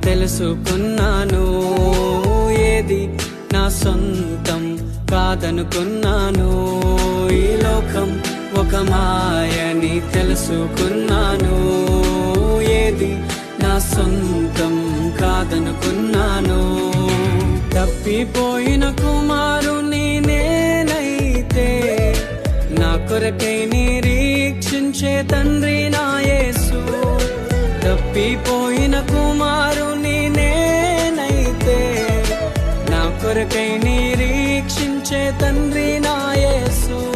తెలుసుకున్నాను. ఏది నా సొంతం కాదనుకున్నాను. ఈ లోకం ఒక మాయని తెలుసుకున్నాను. ఏది నా సొంతం కాదనుకున్నాను. తప్పిపోయిన కుమారుని నేనైతే నా కొరకై నిరీక్షించే తండ్రి నా యేసు. తప్పిపోయిన కుమారుని నేనైతే నా కొరకై నిరీక్షించే తండ్రి నా యేసు.